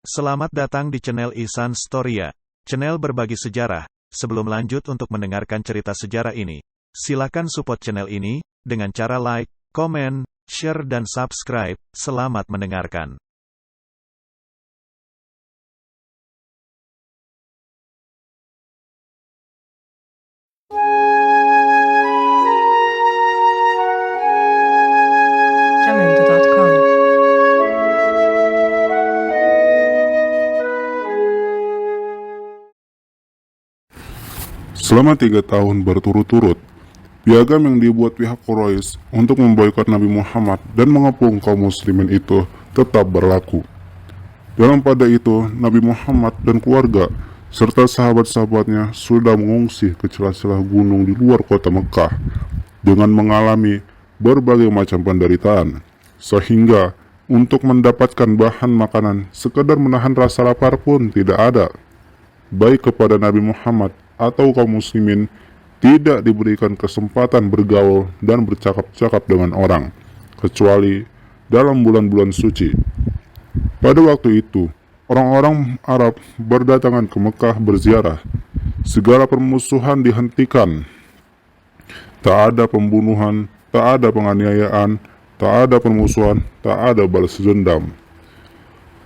Selamat datang di channel Ihsan Storia, channel berbagi sejarah. Sebelum lanjut untuk mendengarkan cerita sejarah ini, silakan support channel ini dengan cara like, komen, share dan subscribe. Selamat mendengarkan. Jamendo.com. Selama 3 tahun berturut-turut, piagam yang dibuat pihak Quraisy untuk memboikot Nabi Muhammad dan mengepung kaum muslimin itu tetap berlaku. Dalam pada itu, Nabi Muhammad dan keluarga serta sahabat-sahabatnya sudah mengungsi ke celah-celah gunung di luar kota Mekah dengan mengalami berbagai macam penderitaan, sehingga untuk mendapatkan bahan makanan sekedar menahan rasa lapar pun tidak ada. Baik kepada Nabi Muhammad atau kaum muslimin tidak diberikan kesempatan bergaul dan bercakap-cakap dengan orang, kecuali dalam bulan-bulan suci. Pada waktu itu, orang-orang Arab berdatangan ke Mekah berziarah. Segala permusuhan dihentikan. Tak ada pembunuhan, tak ada penganiayaan, tak ada permusuhan, tak ada balas dendam.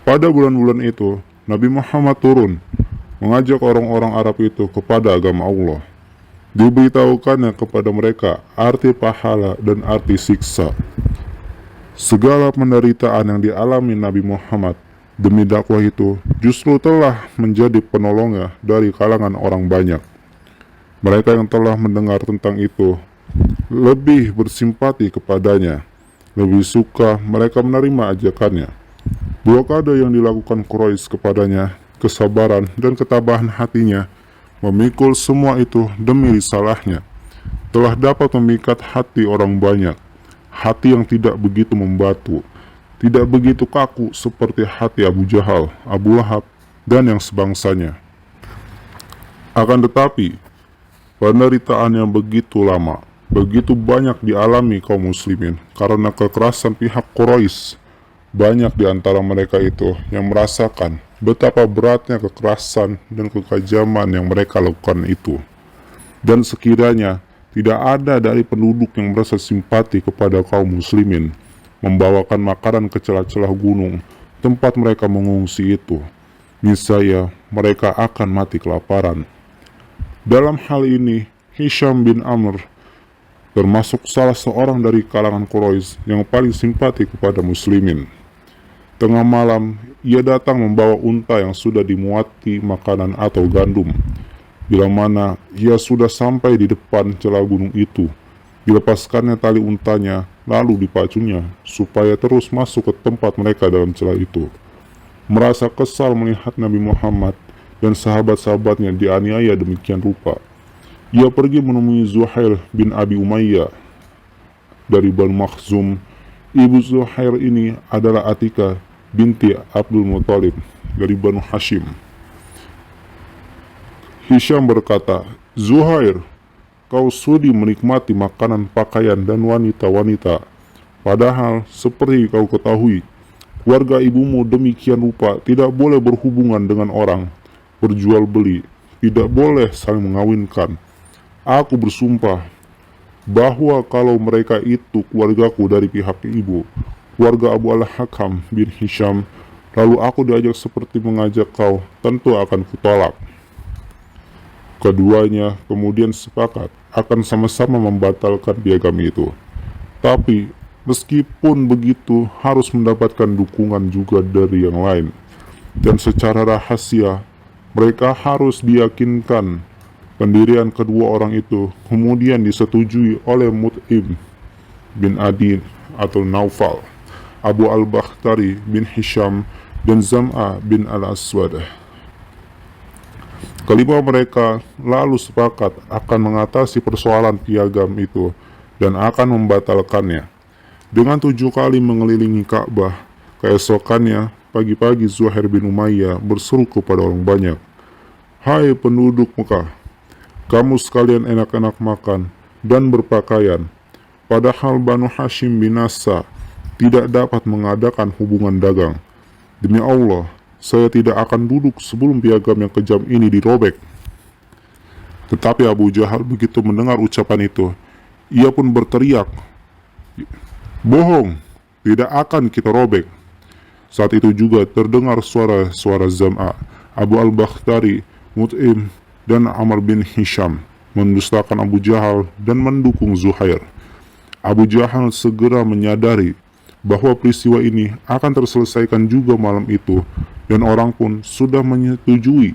Pada bulan-bulan itu, Nabi Muhammad turun mengajak orang-orang Arab itu kepada agama Allah. Diberitahukannya kepada mereka arti pahala dan arti siksa. Segala penderitaan yang dialami Nabi Muhammad demi dakwah itu justru telah menjadi penolongnya dari kalangan orang banyak. Mereka yang telah mendengar tentang itu lebih bersimpati kepadanya, lebih suka mereka menerima ajakannya. Blokade yang dilakukan Quraisy kepadanya, kesabaran dan ketabahan hatinya memikul semua itu demi risalahnya, telah dapat memikat hati orang banyak, hati yang tidak begitu membatu, tidak begitu kaku seperti hati Abu Jahal, Abu Lahab, dan yang sebangsanya. Akan tetapi, penderitaan yang begitu lama, begitu banyak dialami kaum muslimin karena kekerasan pihak Quraisy. Banyak di antara mereka itu yang merasakan betapa beratnya kekerasan dan kekejaman yang mereka lakukan itu. Dan sekiranya tidak ada dari penduduk yang merasa simpati kepada kaum muslimin, membawakan makanan ke celah-celah gunung tempat mereka mengungsi itu, niscaya mereka akan mati kelaparan. Dalam hal ini, Hisham bin Amr termasuk salah seorang dari kalangan Quraisy yang paling simpati kepada muslimin. Tengah malam, ia datang membawa unta yang sudah dimuati makanan atau gandum. Bila mana ia sudah sampai di depan celah gunung itu, dilepaskannya tali untanya, lalu dipacunya, supaya terus masuk ke tempat mereka dalam celah itu. Merasa kesal melihat Nabi Muhammad dan sahabat-sahabatnya dianiaya demikian rupa, ia pergi menemui Zuhair bin Abi Umayyah dari Banu Makhzum. Ibu Zuhair ini adalah Atika binti Abdul Muthalib dari Banu Hashim. Hisham berkata, "Zuhair, kau sudi menikmati makanan, pakaian, dan wanita-wanita. Padahal seperti kau ketahui, keluarga ibumu demikian rupa tidak boleh berhubungan dengan orang, berjual beli, tidak boleh saling mengawinkan. Aku bersumpah bahwa kalau mereka itu keluargaku dari pihak ibu, keluarga Abu al-Hakam bin Hisham, lalu aku diajak seperti mengajak kau, tentu akan kutolak." Keduanya kemudian sepakat akan sama-sama membatalkan piagam itu. Tapi meskipun begitu harus mendapatkan dukungan juga dari yang lain. Dan secara rahasia mereka harus diyakinkan pendirian kedua orang itu kemudian disetujui oleh Mut'im bin Adi atau Naufal, Abu al-Bakhtari bin Hisham, dan Zam'a bin al-Aswad. Kelima mereka lalu sepakat akan mengatasi persoalan piagam itu dan akan membatalkannya. Dengan 7 kali mengelilingi Ka'bah, keesokannya pagi-pagi Zuhair bin Umayyah berseru kepada orang banyak, "Hai penduduk Mekah, kamu sekalian enak-enak makan dan berpakaian, padahal Banu Hashim bin Asa tidak dapat mengadakan hubungan dagang. Demi Allah, saya tidak akan duduk sebelum piagam yang kejam ini dirobek." Tetapi Abu Jahal begitu mendengar ucapan itu, ia pun berteriak, "Bohong, tidak akan kita robek." Saat itu juga terdengar suara-suara Zam'a, Abu al-Bakhtari, Mut'im, dan Amr bin Hisham mendustakan Abu Jahal dan mendukung Zuhair. Abu Jahal segera menyadari bahwa peristiwa ini akan terselesaikan juga malam itu, dan orang pun sudah menyetujui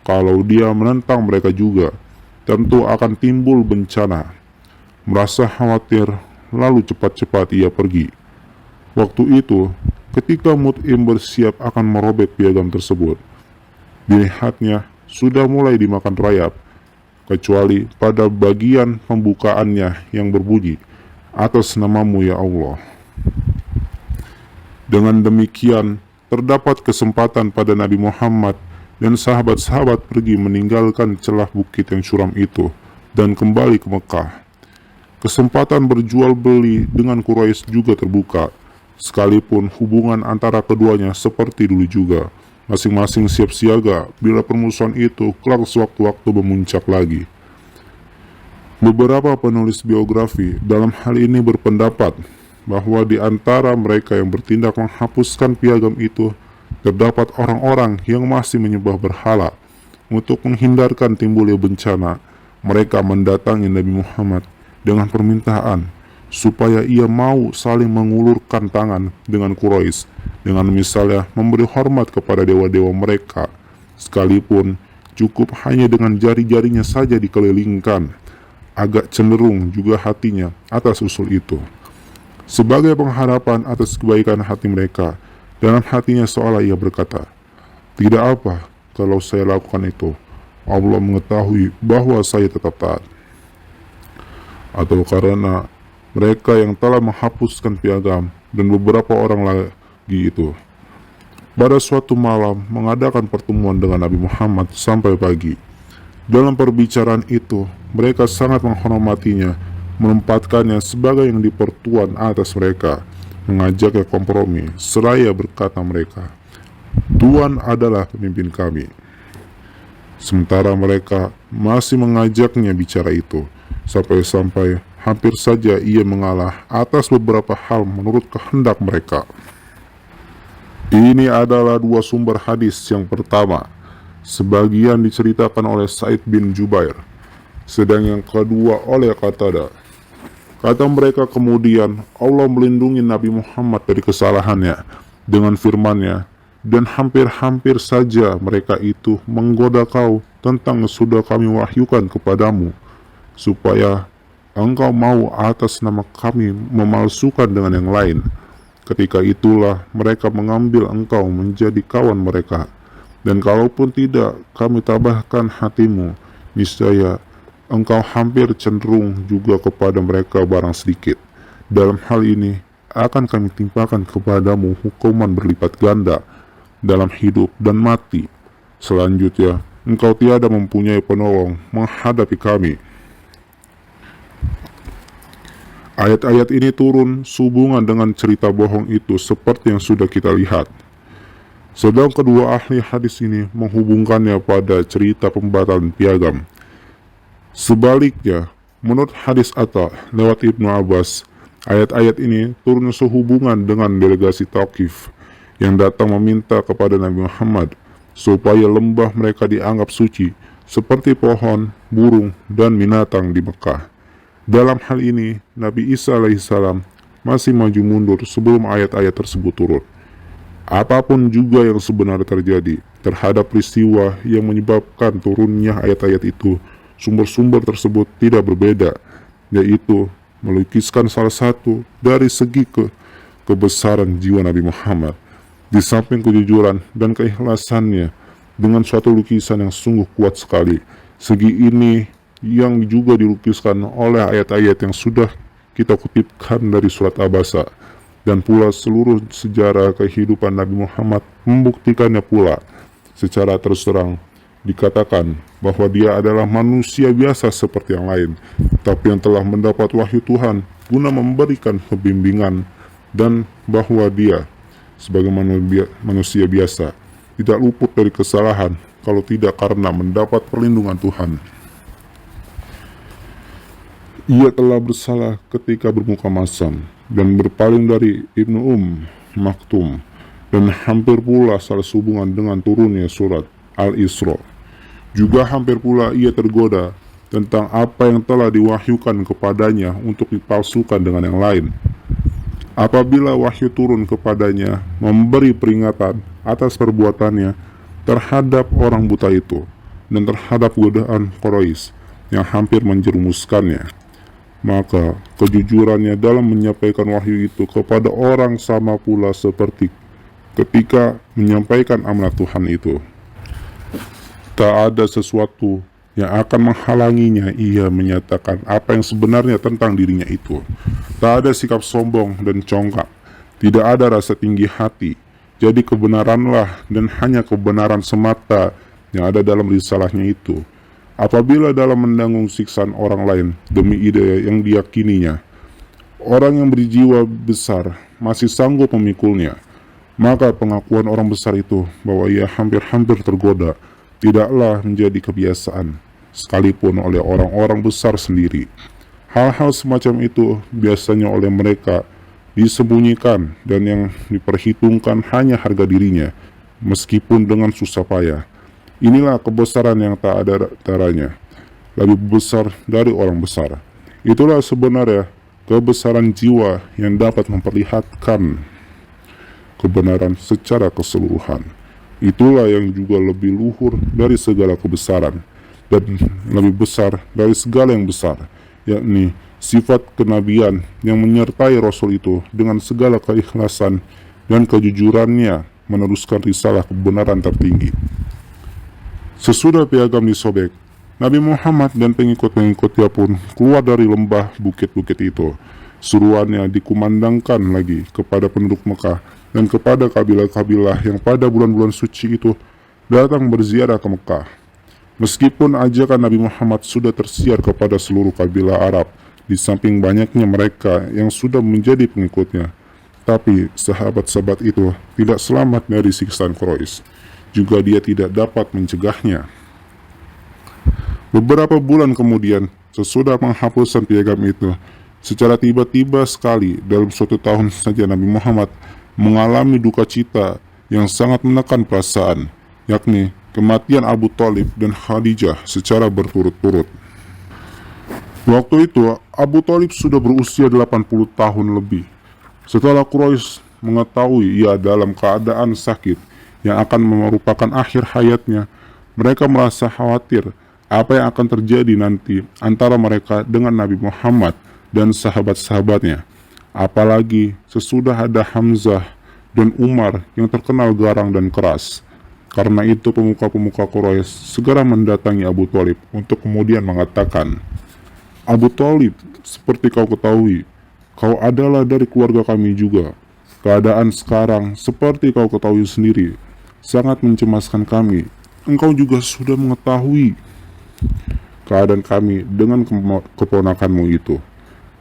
kalau dia menentang mereka juga, tentu akan timbul bencana. Merasa khawatir, lalu cepat-cepat ia pergi. Waktu itu, ketika Mut'im bersiap akan merobek piagam tersebut, dilihatnya sudah mulai dimakan rayap, kecuali pada bagian pembukaannya yang berbunyi, "Atas namamu ya Allah." Dengan demikian, terdapat kesempatan pada Nabi Muhammad dan sahabat-sahabat pergi meninggalkan celah bukit yang curam itu dan kembali ke Mekah. Kesempatan berjual beli dengan Quraisy juga terbuka, sekalipun hubungan antara keduanya seperti dulu juga. Masing-masing siap siaga bila permusuhan itu kelak sewaktu-waktu memuncak lagi. Beberapa penulis biografi dalam hal ini berpendapat bahwa di antara mereka yang bertindak menghapuskan piagam itu terdapat orang-orang yang masih menyembah berhala. Untuk menghindarkan timbulnya bencana, mereka mendatangi Nabi Muhammad dengan permintaan supaya ia mau saling mengulurkan tangan dengan Quraisy, dengan misalnya memberi hormat kepada dewa-dewa mereka, sekalipun cukup hanya dengan jari-jarinya saja dikelilingkan. Agak cenderung juga hatinya atas usul itu. Sebagai pengharapan atas kebaikan hati mereka, dalam hatinya seolah ia berkata, "Tidak apa kalau saya lakukan itu. Allah mengetahui bahwa saya tetap taat." Atau karena mereka yang telah menghapuskan piagam dan beberapa orang lagi itu pada suatu malam mengadakan pertemuan dengan Nabi Muhammad sampai pagi. Dalam perbicaraan itu, mereka sangat menghormatinya, menempatkannya sebagai yang dipertuan atas mereka, mengajaknya kompromi, seraya berkata mereka, "Tuan adalah pemimpin kami." Sementara mereka masih mengajaknya bicara itu, sampai-sampai hampir saja ia mengalah atas beberapa hal menurut kehendak mereka. Ini adalah dua sumber hadis. Yang pertama, sebagian diceritakan oleh Sa'id bin Jubair, sedang yang kedua oleh Qatadah. Kata mereka kemudian, Allah melindungi Nabi Muhammad dari kesalahannya dengan firman-Nya, dan hampir-hampir saja mereka itu menggoda kau tentang sudah kami wahyukan kepadamu, supaya engkau mau atas nama kami memalsukan dengan yang lain. Ketika itulah mereka mengambil engkau menjadi kawan mereka, dan kalaupun tidak kami tabahkan hatimu, niscaya engkau hampir cenderung juga kepada mereka barang sedikit. Dalam hal ini akan kami timpakan kepadamu hukuman berlipat ganda dalam hidup dan mati. Selanjutnya engkau tiada mempunyai penolong menghadapi kami. Ayat-ayat ini turun sehubungan dengan cerita bohong itu seperti yang sudah kita lihat. Sedang kedua ahli hadis ini menghubungkannya pada cerita pembatalan piagam. Sebaliknya, menurut hadis Atta lewat Ibnu Abbas, ayat-ayat ini turun sehubungan dengan delegasi Thaqif yang datang meminta kepada Nabi Muhammad supaya lembah mereka dianggap suci seperti pohon, burung, dan binatang di Mekah. Dalam hal ini, Nabi Isa alaihissalam masih maju mundur sebelum ayat-ayat tersebut turun. Apapun juga yang sebenarnya terjadi terhadap peristiwa yang menyebabkan turunnya ayat-ayat itu, sumber-sumber tersebut tidak berbeda, yaitu melukiskan salah satu dari segi kebesaran jiwa Nabi Muhammad, di samping kejujuran dan keikhlasannya dengan suatu lukisan yang sungguh kuat sekali. Segi ini yang juga dilukiskan oleh ayat-ayat yang sudah kita kutipkan dari surat Abasa, dan pula seluruh sejarah kehidupan Nabi Muhammad membuktikannya pula. Secara terus terang dikatakan bahwa dia adalah manusia biasa seperti yang lain, tapi yang telah mendapat wahyu Tuhan guna memberikan pembimbingan, dan bahwa dia sebagai manusia biasa tidak luput dari kesalahan kalau tidak karena mendapat perlindungan Tuhan. Ia telah bersalah ketika bermuka masam dan berpaling dari Ibnu Maktum, dan hampir pula salah sehubungan dengan turunnya surat Al-Isra. Juga hampir pula ia tergoda tentang apa yang telah diwahyukan kepadanya untuk dipalsukan dengan yang lain. Apabila wahyu turun kepadanya memberi peringatan atas perbuatannya terhadap orang buta itu dan terhadap godaan Quraisy yang hampir menjerumuskannya, maka kejujurannya dalam menyampaikan wahyu itu kepada orang sama pula seperti ketika menyampaikan amanat Tuhan itu. Tak ada sesuatu yang akan menghalanginya ia menyatakan apa yang sebenarnya tentang dirinya itu. Tak ada sikap sombong dan congkak, tidak ada rasa tinggi hati. Jadi kebenaranlah dan hanya kebenaran semata yang ada dalam risalahnya itu. Apabila dalam menanggung siksaan orang lain demi ide yang diyakininya, orang yang berjiwa besar masih sanggup memikulnya, maka pengakuan orang besar itu bahwa ia hampir-hampir tergoda tidaklah menjadi kebiasaan, sekalipun oleh orang-orang besar sendiri. Hal-hal semacam itu biasanya oleh mereka disembunyikan dan yang diperhitungkan hanya harga dirinya, meskipun dengan susah payah. Inilah kebesaran yang tak ada taranya, lebih besar dari orang besar. Itulah sebenarnya kebesaran jiwa yang dapat memperlihatkan kebenaran secara keseluruhan. Itulah yang juga lebih luhur dari segala kebesaran dan lebih besar dari segala yang besar, yakni sifat kenabian yang menyertai Rasul itu dengan segala keikhlasan dan kejujurannya meneruskan risalah kebenaran tertinggi. Sesudah piagam disobek, Nabi Muhammad dan pengikut-pengikutnya pun keluar dari lembah bukit-bukit itu. Seruannya dikumandangkan lagi kepada penduduk Mekah dan kepada kabilah-kabilah yang pada bulan-bulan suci itu datang berziarah ke Mekah. Meskipun ajakan Nabi Muhammad sudah tersiar kepada seluruh kabilah Arab, di samping banyaknya mereka yang sudah menjadi pengikutnya, tapi sahabat-sahabat itu tidak selamat dari siksaan Quraisy. Juga dia tidak dapat mencegahnya. Beberapa bulan kemudian, sesudah penghapusan piagam itu, secara tiba-tiba sekali dalam suatu tahun saja Nabi Muhammad mengalami duka cita yang sangat menekan perasaan, yakni kematian Abu Thalib dan Khadijah secara berturut-turut. Waktu itu Abu Thalib sudah berusia 80 tahun lebih. Setelah Quraisy mengetahui ia dalam keadaan sakit yang akan merupakan akhir hayatnya, mereka merasa khawatir apa yang akan terjadi nanti antara mereka dengan Nabi Muhammad dan sahabat-sahabatnya. Apalagi sesudah ada Hamzah dan Umar yang terkenal garang dan keras. Karena itu pemuka-pemuka Quraisy segera mendatangi Abu Thalib untuk kemudian mengatakan, "Abu Thalib, seperti kau ketahui, kau adalah dari keluarga kami juga. Keadaan sekarang seperti kau ketahui sendiri, sangat mencemaskan kami. Engkau juga sudah mengetahui keadaan kami dengan keponakanmu itu.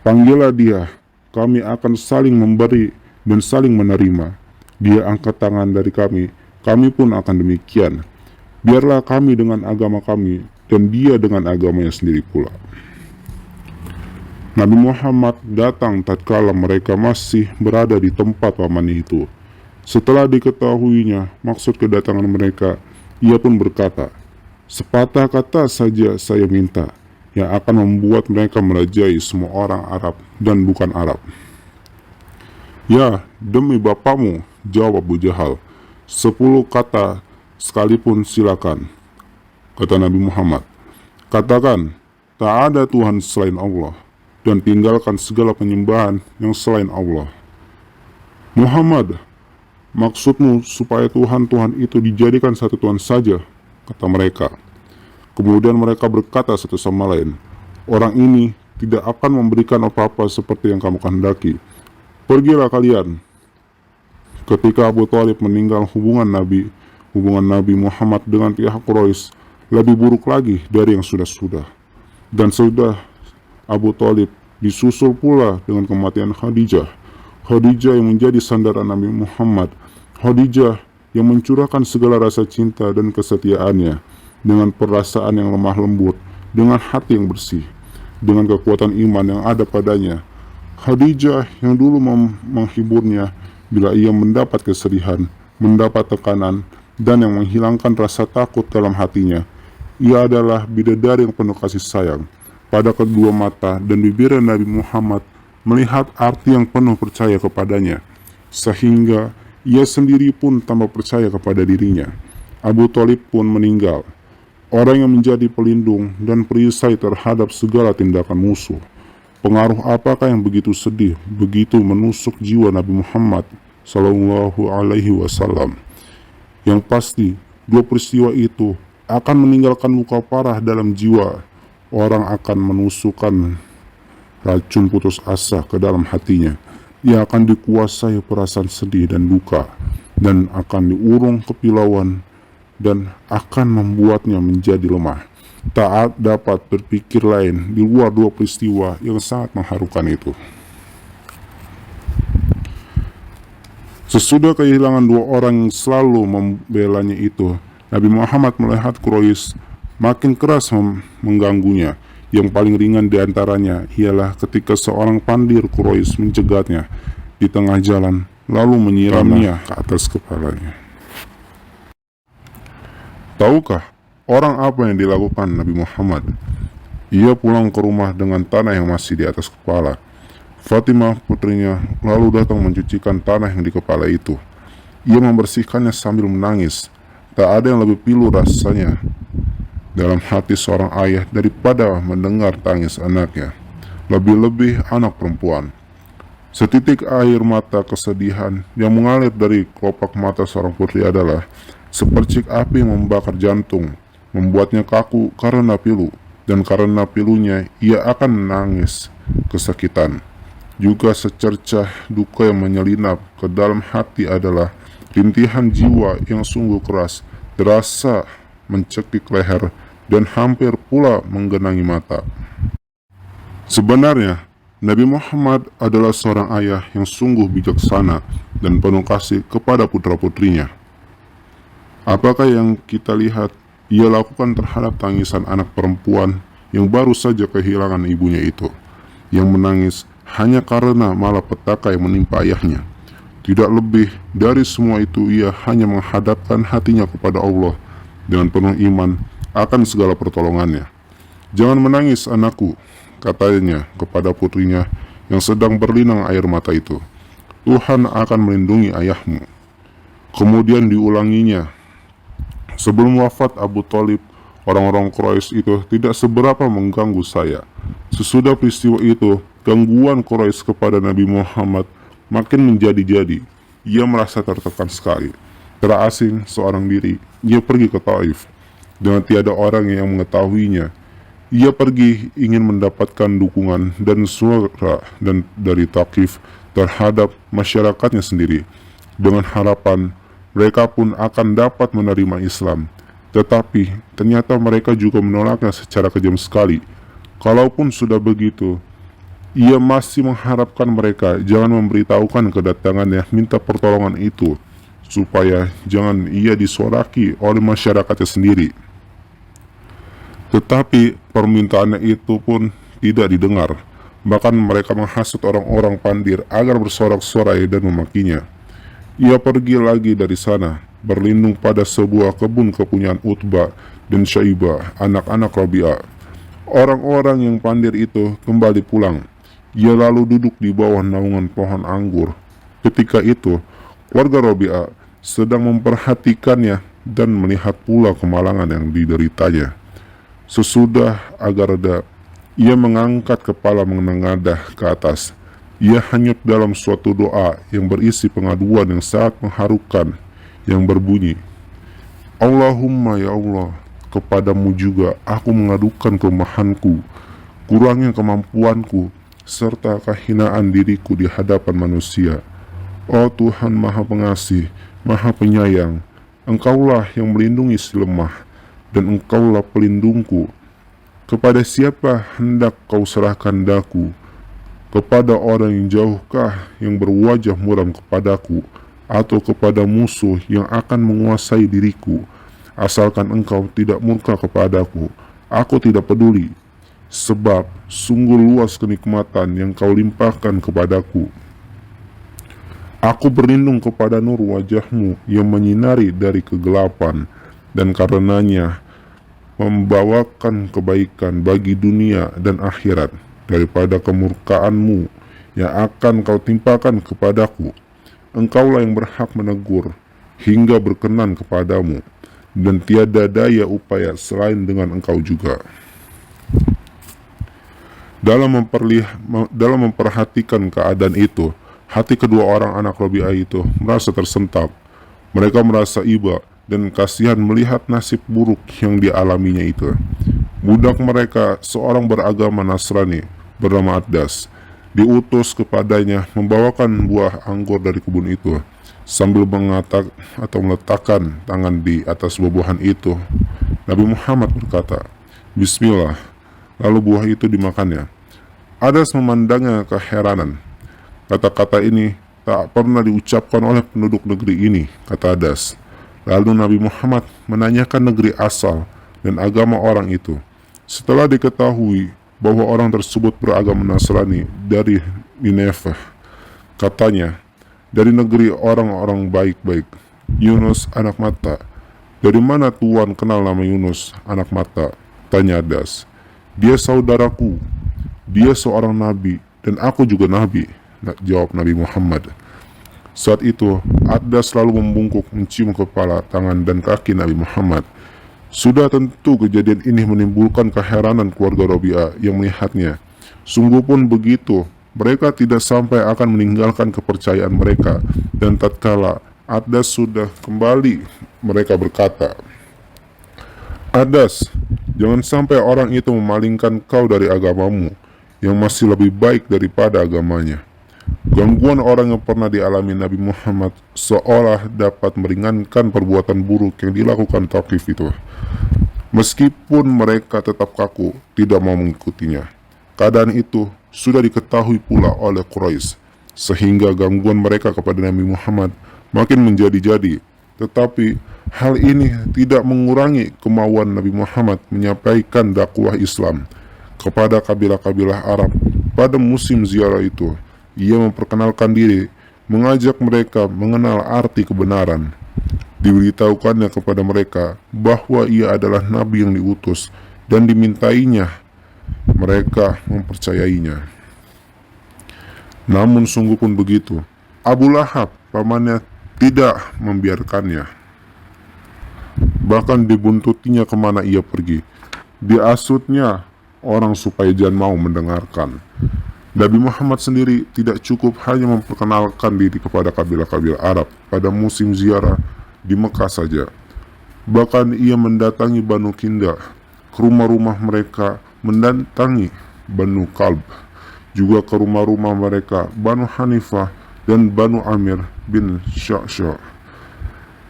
Panggillah dia, kami akan saling memberi dan saling menerima. Dia angkat tangan dari kami pun akan demikian. Biarlah kami dengan agama kami, dan dia dengan agamanya sendiri pula." Nabi Muhammad datang tatkala mereka masih berada di tempat pamannya itu. Setelah diketahuinya maksud kedatangan mereka, ia pun berkata, "Sepatah kata saja saya minta, yang akan membuat mereka merajai semua orang Arab dan bukan Arab." "Ya, demi bapakmu," jawab Abu Jahal, 10 kata sekalipun silakan," kata Nabi Muhammad. "Katakan, tak ada Tuhan selain Allah, dan tinggalkan segala penyembahan yang selain Allah." "Muhammad, maksudmu supaya Tuhan-Tuhan itu dijadikan satu Tuhan saja," kata mereka. Kemudian mereka berkata satu sama lain, "Orang ini tidak akan memberikan apa-apa seperti yang kamu kehendaki. Pergilah kalian." Ketika Abu Thalib meninggal, hubungan Nabi Muhammad dengan pihak Quraisy lebih buruk lagi dari yang sudah-sudah. Dan sudah Abu Thalib disusul pula dengan kematian Khadijah. Khadijah yang menjadi sandaran Nabi Muhammad. Khadijah yang mencurahkan segala rasa cinta dan kesetiaannya dengan perasaan yang lemah lembut, dengan hati yang bersih, dengan kekuatan iman yang ada padanya. Khadijah yang dulu menghiburnya bila ia mendapat kesedihan, mendapat tekanan, dan yang menghilangkan rasa takut dalam hatinya. Ia adalah bidadari yang penuh kasih sayang. Pada kedua mata dan bibir Nabi Muhammad melihat arti yang penuh percaya kepadanya, sehingga ia sendiri pun tambah percaya kepada dirinya. Abu Thalib pun meninggal, orang yang menjadi pelindung dan perisai terhadap segala tindakan musuh. Pengaruh apakah yang begitu sedih, begitu menusuk jiwa Nabi Muhammad Sallallahu Alaihi Wasallam? Yang pasti, dua peristiwa itu akan meninggalkan luka parah dalam jiwa. Orang akan menusukkan racun putus asa ke dalam hatinya. Ia akan dikuasai perasaan sedih dan duka, dan akan diurung kepilauan, dan akan membuatnya menjadi lemah. Tak dapat berpikir lain di luar dua peristiwa yang sangat mengharukan itu. Sesudah kehilangan dua orang yang selalu membelanya itu, Nabi Muhammad melihat Quraisy makin keras mengganggunya. Yang paling ringan diantaranya ialah ketika seorang pandir Quraisy mencegatnya di tengah jalan, lalu menyiramnya ke atas kepalanya. Tahukah orang apa yang dilakukan Nabi Muhammad? Ia pulang ke rumah dengan tanah yang masih di atas kepala. Fatimah putrinya lalu datang mencucikan tanah yang di kepala itu. Ia membersihkannya sambil menangis. Tak ada yang lebih pilu rasanya dalam hati seorang ayah daripada mendengar tangis anaknya, lebih-lebih anak perempuan. Setitik air mata kesedihan yang mengalir dari kelopak mata seorang putri adalah sepercik api yang membakar jantung, membuatnya kaku karena pilu, dan karena pilunya ia akan menangis kesakitan. Juga secercah duka yang menyelinap ke dalam hati adalah rintihan jiwa yang sungguh keras, terasa mencekik leher dan hampir pula menggenangi mata. Sebenarnya, Nabi Muhammad adalah seorang ayah yang sungguh bijaksana dan penuh kasih kepada putra-putrinya. Apakah yang kita lihat ia lakukan terhadap tangisan anak perempuan yang baru saja kehilangan ibunya itu, yang menangis hanya karena malapetaka yang menimpa ayahnya? Tidak lebih dari semua itu, ia hanya menghadapkan hatinya kepada Allah dengan penuh iman akan segala pertolongannya. "Jangan menangis anakku," katanya kepada putrinya yang sedang berlinang air mata itu. "Tuhan akan melindungi ayahmu." Kemudian diulanginya. "Sebelum wafat Abu Thalib, orang-orang Quraisy itu tidak seberapa mengganggu saya. Sesudah peristiwa itu, gangguan Quraisy kepada Nabi Muhammad makin menjadi-jadi. Ia merasa tertekan sekali, terasing seorang diri. Ia pergi ke Taif dengan tiada orang yang mengetahuinya. Ia pergi ingin mendapatkan dukungan dan suara dari Taif terhadap masyarakatnya sendiri, dengan harapan mereka pun akan dapat menerima Islam. Tetapi ternyata mereka juga menolaknya secara kejam sekali. Kalaupun sudah begitu, ia masih mengharapkan mereka jangan memberitahukan kedatangannya, minta pertolongan itu, supaya jangan ia disoraki oleh masyarakatnya sendiri. Tetapi permintaannya itu pun tidak didengar. Bahkan mereka menghasut orang-orang pandir agar bersorak-sorai dan memakinya. Ia pergi lagi dari sana, berlindung pada sebuah kebun kepunyaan Utbah dan Syaibah, anak-anak Rabi'ah. Orang-orang yang pandir itu kembali pulang. Ia lalu duduk di bawah naungan pohon anggur. Ketika itu, keluarga Rabi'ah sedang memperhatikannya dan melihat pula kemalangan yang dideritanya. Sesudah agak reda, ia mengangkat kepala menengadah ke atas. Ia hanyut dalam suatu doa yang berisi pengaduan yang sangat mengharukan, yang berbunyi, "Allahumma ya Allah, kepadamu juga aku mengadukan kelemahanku, kurangnya kemampuanku, serta kehinaan diriku di hadapan manusia. Oh Tuhan Maha Pengasih, Maha Penyayang, Engkaulah yang melindungi si lemah, dan Engkaulah pelindungku. Kepada siapa hendak Kau serahkan daku? Kepada orang yang jauhkah yang berwajah muram kepadaku? atau kepada musuh yang akan menguasai diriku. Asalkan engkau tidak murka kepadaku, aku tidak peduli, sebab sungguh luas kenikmatan yang kau limpahkan kepadaku. Aku berlindung kepada nur wajahmu yang menyinari dari kegelapan, dan karenanya membawakan kebaikan bagi dunia dan akhirat daripada kemurkaanmu yang akan kau timpakan kepadaku. Engkaulah yang berhak menegur hingga berkenan kepadamu, dan tiada daya upaya selain dengan engkau juga. Dalam memperhatikan keadaan itu, hati kedua orang anak Rabi'ah itu merasa tersentak. Mereka merasa iba dan kasihan melihat nasib buruk yang dialaminya itu. Budak mereka, seorang beragama Nasrani bernama Addas, diutus kepadanya membawakan buah anggur dari kebun itu. Sambil meletakkan tangan di atas buah-buahan itu, Nabi Muhammad berkata, "Bismillah," lalu buah itu dimakannya. Addas memandangnya keheranan. Kata-kata ini tak pernah diucapkan oleh penduduk negeri ini, kata Addas. Lalu Nabi Muhammad menanyakan negeri asal dan agama orang itu. Setelah diketahui bahwa orang tersebut beragama Nasrani dari Nineveh, katanya, "Dari negeri orang-orang baik-baik, Yunus anak Matta." "Dari mana Tuan kenal nama Yunus anak Matta?" tanya Addas. "Dia saudaraku, dia seorang nabi, dan aku juga nabi," jawab Nabi Muhammad. Saat itu, Addas selalu membungkuk mencium kepala, tangan, dan kaki Nabi Muhammad. Sudah tentu kejadian ini menimbulkan keheranan keluarga Rabi'ah yang melihatnya. Sungguh pun begitu, mereka tidak sampai akan meninggalkan kepercayaan mereka, dan tatkala Addas sudah kembali, mereka berkata, "Addas, jangan sampai orang itu memalingkan kau dari agamamu, yang masih lebih baik daripada agamanya." Gangguan orang yang pernah dialami Nabi Muhammad seolah dapat meringankan perbuatan buruk yang dilakukan Thaqif itu. Meskipun mereka tetap kaku, tidak mau mengikutinya. Keadaan itu sudah diketahui pula oleh Quraisy, sehingga gangguan mereka kepada Nabi Muhammad makin menjadi-jadi. Tetapi hal ini tidak mengurangi kemauan Nabi Muhammad menyampaikan dakwah Islam kepada kabilah-kabilah Arab. Pada musim ziarah itu, ia memperkenalkan diri, mengajak mereka mengenal arti kebenaran. Diberitahukannya kepada mereka bahwa ia adalah nabi yang diutus dan dimintainya mereka mempercayainya. Namun sungguh pun begitu, Abu Lahab pamannya tidak membiarkannya. Bahkan dibuntutinya kemana ia pergi. Diasutnya orang supaya jangan mau mendengarkan. Nabi Muhammad sendiri tidak cukup hanya memperkenalkan diri kepada kabilah-kabilah Arab pada musim ziarah di Mekah saja. Bahkan ia mendatangi Banu Kinda, ke rumah-rumah mereka, mendatangi Banu Kalb, juga ke rumah-rumah mereka Banu Hanifah dan Banu Amir bin Sya'sya.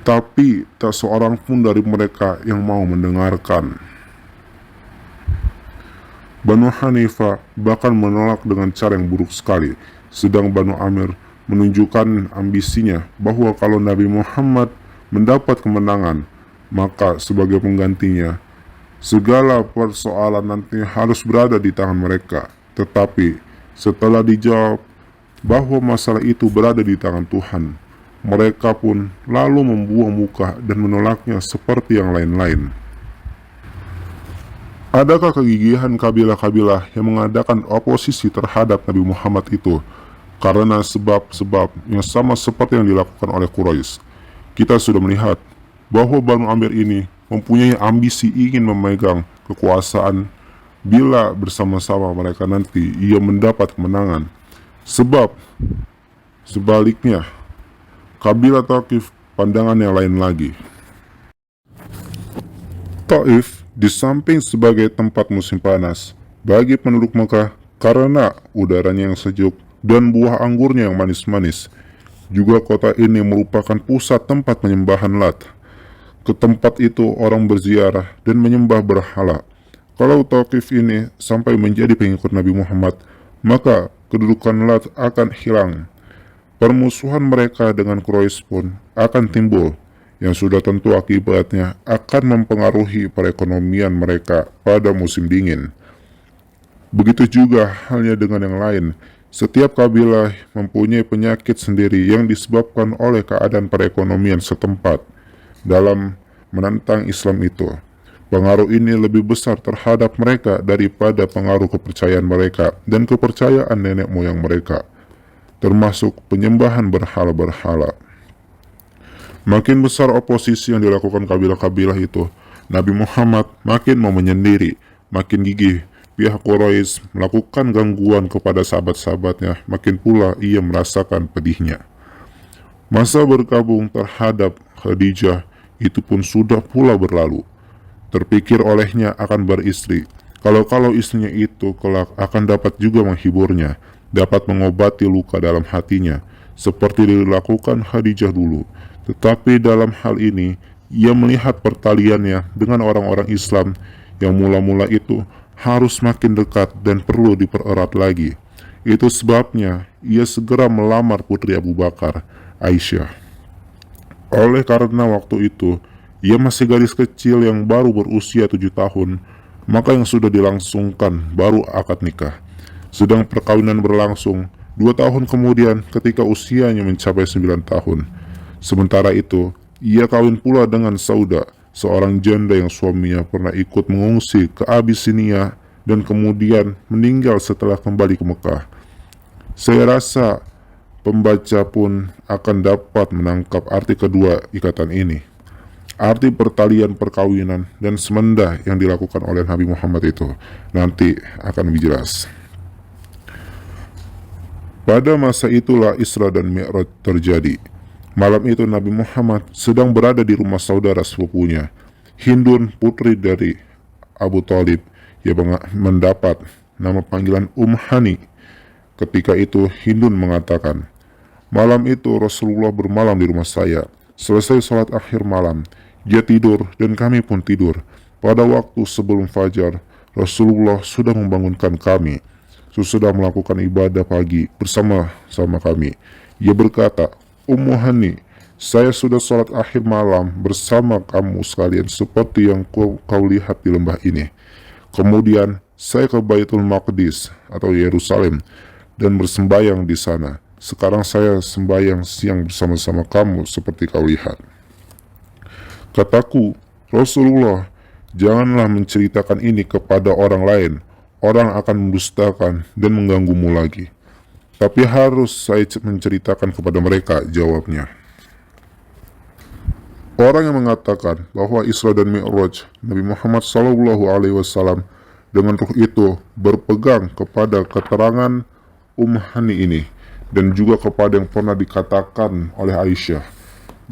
Tapi tak seorang pun dari mereka yang mau mendengarkan. Banu Hanifah bahkan menolak dengan cara yang buruk sekali, sedang Banu Amir menunjukkan ambisinya bahwa kalau Nabi Muhammad mendapat kemenangan, maka sebagai penggantinya, segala persoalan nanti harus berada di tangan mereka. Tetapi setelah dijawab bahwa masalah itu berada di tangan Tuhan, mereka pun lalu membuang muka dan menolaknya seperti yang lain-lain. Adakah kegigihan kabilah-kabilah yang mengadakan oposisi terhadap Nabi Muhammad itu karena sebab-sebab yang sama seperti yang dilakukan oleh Quraisy? Kita sudah melihat bahwa Banu Amir ini mempunyai ambisi ingin memegang kekuasaan bila bersama-sama mereka nanti ia mendapat kemenangan. Sebab sebaliknya, kabilah Thaqif pandangan yang lain lagi. Taif di samping sebagai tempat musim panas bagi penduduk Mekah karena udaranya yang sejuk dan buah anggurnya yang manis-manis, juga kota ini merupakan pusat tempat penyembahan Lat. Ke tempat itu orang berziarah dan menyembah berhala. Kalau Thaqif ini sampai menjadi pengikut Nabi Muhammad, maka kedudukan Lat akan hilang. permusuhan mereka dengan Quraisy pun akan timbul, yang sudah tentu akibatnya akan mempengaruhi perekonomian mereka pada musim dingin. Begitu juga halnya dengan yang lain, setiap kabilah mempunyai penyakit sendiri yang disebabkan oleh keadaan perekonomian setempat. Dalam menentang Islam itu, pengaruh ini lebih besar terhadap mereka daripada pengaruh kepercayaan mereka dan kepercayaan nenek moyang mereka, termasuk penyembahan berhala-berhala. Makin besar oposisi yang dilakukan kabilah-kabilah itu, Nabi Muhammad makin mau menyendiri, makin gigih. Pihak Quraisy melakukan gangguan kepada sahabat-sahabatnya, makin pula ia merasakan pedihnya. Masa berkabung terhadap Khadijah itu pun sudah pula berlalu. Terpikir olehnya akan beristri, kalau istrinya itu kelak akan dapat juga menghiburnya, dapat mengobati luka dalam hatinya, seperti dilakukan Khadijah dulu. Tetapi dalam hal ini, ia melihat pertaliannya dengan orang-orang Islam yang mula-mula itu harus makin dekat dan perlu dipererat lagi. Itu sebabnya ia segera melamar putri Abu Bakar, Aisyah. Oleh karena waktu itu ia masih gadis kecil yang baru berusia 7 tahun, maka yang sudah dilangsungkan baru akad nikah. Sedang perkawinan berlangsung 2 tahun kemudian ketika usianya mencapai 9 tahun. Sementara itu, ia kawin pula dengan Sauda, seorang janda yang suaminya pernah ikut mengungsi ke Abisinia dan kemudian meninggal setelah kembali ke Mekah. Saya rasa pembaca pun akan dapat menangkap arti kedua ikatan ini. Arti pertalian perkawinan dan semenda yang dilakukan oleh Nabi Muhammad itu nanti akan lebih jelas. Pada masa itulah Isra dan Mi'raj terjadi. Malam itu Nabi Muhammad sedang berada di rumah saudara sepupunya, Hindun, putri dari Abu Thalib. Ia mendapat nama panggilan Hani. Ketika itu Hindun mengatakan, "Malam itu Rasulullah bermalam di rumah saya. Selesai sholat akhir malam, dia tidur dan kami pun tidur. Pada waktu sebelum fajar, Rasulullah sudah membangunkan kami. Sudah melakukan ibadah pagi bersama-sama kami. Ia berkata, 'Ummu Hani, saya sudah sholat akhir malam bersama kamu sekalian seperti yang kau lihat di lembah ini. Kemudian saya ke Baitul Maqdis atau Yerusalem dan bersembayang di sana. Sekarang saya sembayang siang bersama-sama kamu seperti kau lihat.' Kataku, 'Rasulullah, janganlah menceritakan ini kepada orang lain. Orang akan mendustakan dan mengganggumu lagi.' 'Tapi harus saya menceritakan kepada mereka,' jawabnya. Orang yang mengatakan bahwa Isra dan Mi'raj Nabi Muhammad SAW dengan ruh itu berpegang kepada keterangan Hani ini dan juga kepada yang pernah dikatakan oleh Aisyah.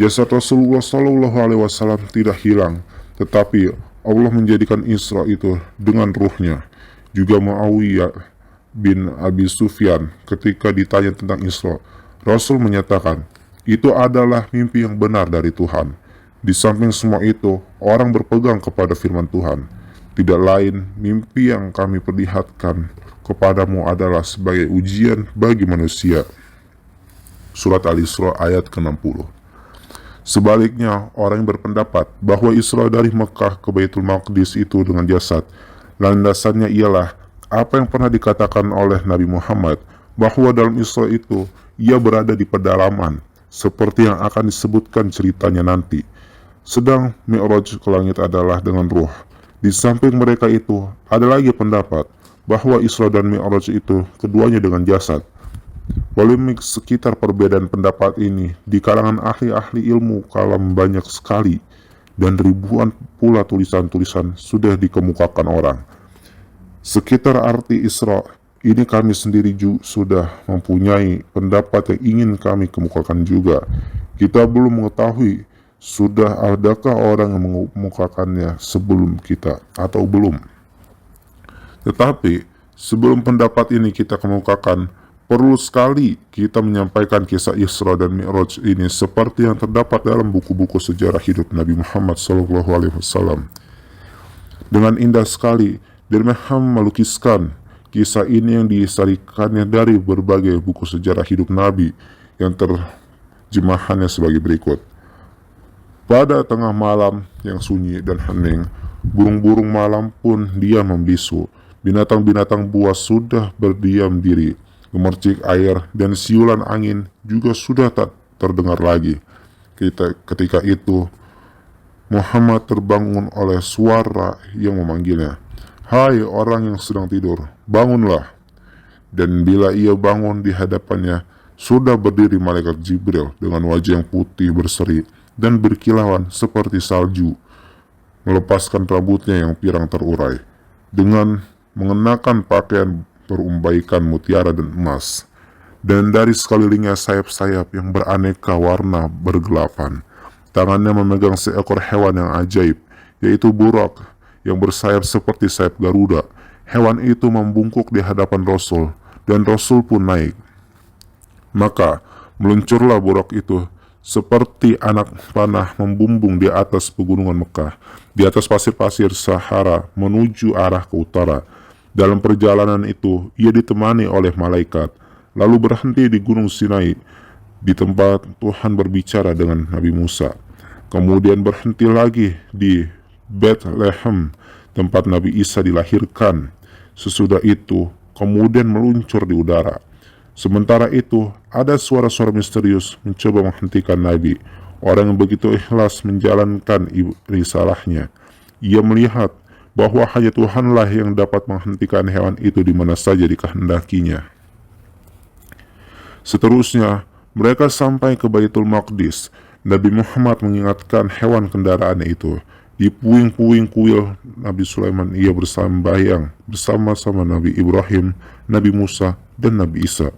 Jasad Rasulullah SAW tidak hilang, tetapi Allah menjadikan Isra itu dengan ruhnya. Juga Muawiyah bin Abi Sufyan ketika ditanya tentang Isra, Rasul menyatakan, itu adalah mimpi yang benar dari Tuhan. Di samping semua itu, orang berpegang kepada firman Tuhan. Tidak lain, mimpi yang kami perlihatkan kepadamu adalah sebagai ujian bagi manusia. Surat Al-Isra ayat ke-60. Sebaliknya, orang yang berpendapat bahwa Isra dari Mekah ke Baitul Maqdis itu dengan jasad, landasannya ialah apa yang pernah dikatakan oleh Nabi Muhammad, bahwa dalam Isra itu ia berada di pedalaman, seperti yang akan disebutkan ceritanya nanti. Sedang Mi'raj ke langit adalah dengan ruh. Di samping mereka itu, ada lagi pendapat bahwa Isra dan Mi'raj itu keduanya dengan jasad. Polemik sekitar perbedaan pendapat ini di kalangan ahli-ahli ilmu kalam banyak sekali, dan ribuan pula tulisan-tulisan sudah dikemukakan orang. Sekitar arti Isra ini kami sendiri sudah mempunyai pendapat yang ingin kami kemukakan juga. Kita belum mengetahui sudah adakah orang yang mengemukakannya sebelum kita atau belum. Tetapi sebelum pendapat ini kita kemukakan, perlu sekali kita menyampaikan kisah Isra dan Mi'raj ini seperti yang terdapat dalam buku-buku sejarah hidup Nabi Muhammad SAW. Dengan indah sekali Dirham melukiskan kisah ini yang disarikannya dari berbagai buku sejarah hidup Nabi yang terjemahannya sebagai berikut. Pada tengah malam yang sunyi dan hening, burung-burung malam pun diam membisu. Binatang-binatang buas sudah berdiam diri. Gemercik air dan siulan angin juga sudah tak terdengar lagi. Ketika itu, Muhammad terbangun oleh suara yang memanggilnya. Hai orang yang sedang tidur, bangunlah. Dan bila ia bangun, di hadapannya sudah berdiri malaikat Jibril dengan wajah yang putih berseri dan berkilauan seperti salju, melepaskan rambutnya yang pirang terurai, dengan mengenakan pakaian berumbaikan mutiara dan emas, dan dari sekelilingnya sayap-sayap yang beraneka warna bergelapan. Tangannya memegang seekor hewan yang ajaib, yaitu burak, yang bersayap seperti sayap Garuda. Hewan itu membungkuk di hadapan Rasul, dan Rasul pun naik. Maka meluncurlah burak itu seperti anak panah membumbung di atas pegunungan Mekah, di atas pasir-pasir Sahara menuju arah ke utara. Dalam perjalanan itu, ia ditemani oleh malaikat, lalu berhenti di Gunung Sinai, di tempat Tuhan berbicara dengan Nabi Musa. Kemudian berhenti lagi di Bethlehem, tempat Nabi Isa dilahirkan. Sesudah itu, kemudian meluncur di udara. Sementara itu, ada suara-suara misterius mencoba menghentikan Nabi. Orang yang begitu ikhlas menjalankan risalahnya. Ia melihat bahwa hanya Tuhanlah yang dapat menghentikan hewan itu di mana saja dikehendakinya. Seterusnya, mereka sampai ke Baitul Maqdis. Nabi Muhammad mengingatkan hewan kendaraannya itu. Di puing-puing kuil Nabi Sulaiman ia bersambayang bersama-sama Nabi Ibrahim, Nabi Musa, dan Nabi Isa.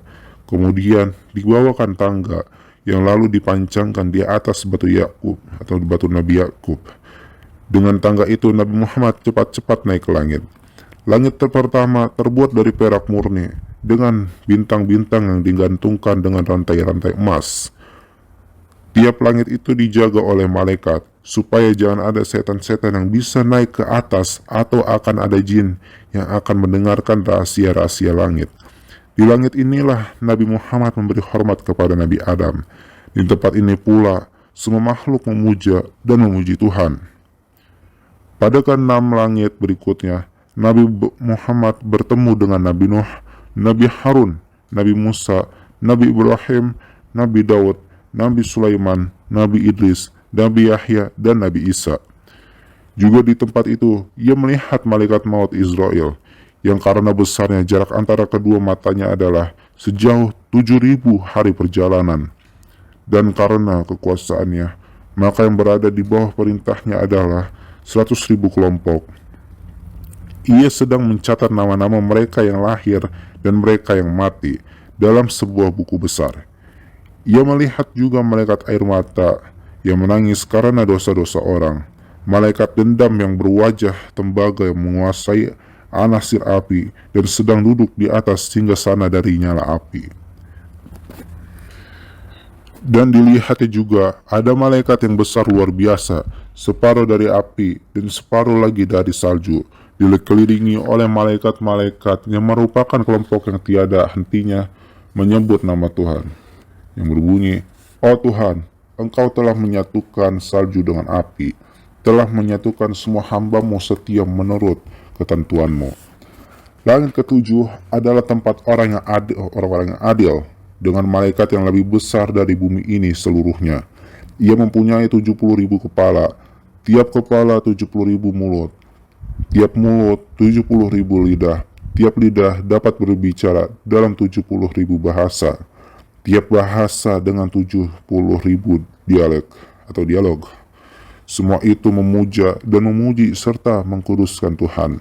Kemudian dibawakan tangga yang lalu dipancangkan di atas batu Yakub atau batu Nabi Yakub. Dengan tangga itu Nabi Muhammad cepat-cepat naik ke langit. Langit pertama terbuat dari perak murni dengan bintang-bintang yang digantungkan dengan rantai-rantai emas. Tiap langit itu dijaga oleh malaikat supaya jangan ada setan-setan yang bisa naik ke atas atau akan ada jin yang akan mendengarkan rahasia-rahasia langit. Di langit inilah Nabi Muhammad memberi hormat kepada Nabi Adam. Di tempat ini pula semua makhluk memuja dan memuji Tuhan. Pada ke-6 langit berikutnya, Nabi Muhammad bertemu dengan Nabi Nuh, Nabi Harun, Nabi Musa, Nabi Ibrahim, Nabi Daud, Nabi Sulaiman, Nabi Idris, Nabi Yahya, dan Nabi Isa. Juga di tempat itu, ia melihat malaikat maut Israel, yang karena besarnya jarak antara kedua matanya adalah sejauh 7.000 hari perjalanan. Dan karena kekuasaannya, maka yang berada di bawah perintahnya adalah 100.000 kelompok. Ia sedang mencatat nama-nama mereka yang lahir dan mereka yang mati dalam sebuah buku besar. Ia melihat juga malaikat air mata yang menangis karena dosa-dosa orang, malaikat dendam yang berwajah tembaga yang menguasai anasir api dan sedang duduk di atas singgasana dari nyala api. Dan dilihatnya juga ada malaikat yang besar luar biasa, separuh dari api dan separuh lagi dari salju, dikelilingi oleh malaikat-malaikat yang merupakan kelompok yang tiada hentinya menyebut nama Tuhan, yang berbunyi, "Oh Tuhan, Engkau telah menyatukan salju dengan api, telah menyatukan semua hamba-Mu setia menurut ketentuan-Mu." Langit ketujuh adalah tempat orang yang adil, dengan malaikat yang lebih besar dari bumi ini seluruhnya. Ia mempunyai 70.000 kepala, tiap kepala 70.000 mulut, tiap mulut 70.000 lidah, tiap lidah dapat berbicara dalam 70.000 bahasa, tiap bahasa dengan 70.000 dialog. Semua itu memuja dan memuji serta mengkuduskan Tuhan.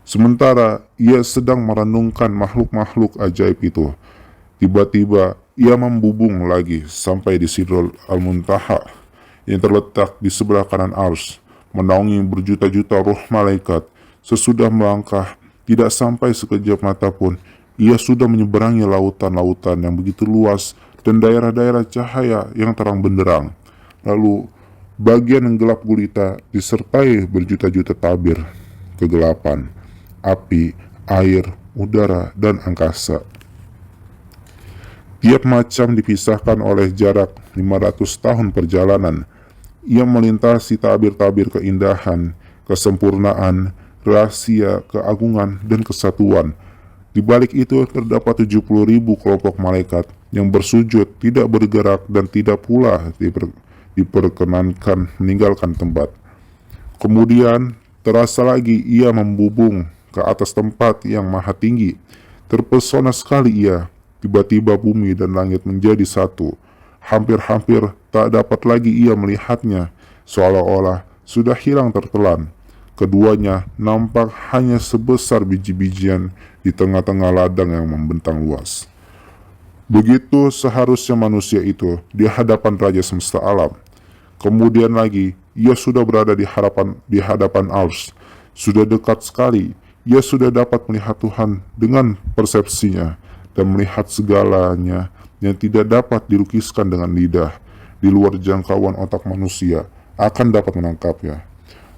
Sementara ia sedang merenungkan makhluk-makhluk ajaib itu, tiba-tiba ia membubung lagi sampai di Sidratul Muntaha yang terletak di sebelah kanan Arsy, menaungi berjuta-juta roh malaikat. Sesudah melangkah tidak sampai sekejap mata pun, ia sudah menyeberangi lautan-lautan yang begitu luas dan daerah-daerah cahaya yang terang benderang. Lalu bagian yang gelap gulita disertai berjuta-juta tabir kegelapan, api, air, udara, dan angkasa. Tiap macam dipisahkan oleh jarak 500 tahun perjalanan. Ia melintasi tabir-tabir keindahan, kesempurnaan, rahasia, keagungan, dan kesatuan. Di balik itu terdapat 70.000 kelompok malaikat yang bersujud, tidak bergerak, dan tidak pula diperkenankan meninggalkan tempat. Kemudian terasa lagi ia membubung ke atas tempat yang maha tinggi. Terpesona sekali ia. Tiba-tiba bumi dan langit menjadi satu. Hampir-hampir tak dapat lagi ia melihatnya, seolah-olah sudah hilang tertelan. Keduanya nampak hanya sebesar biji-bijian di tengah-tengah ladang yang membentang luas. Begitu seharusnya manusia itu di hadapan Raja semesta alam. Kemudian lagi, ia sudah berada di hadapan Ars. Sudah dekat sekali, ia sudah dapat melihat Tuhan dengan persepsinya dan melihat segalanya yang tidak dapat dilukiskan dengan lidah, di luar jangkauan otak manusia, akan dapat menangkapnya.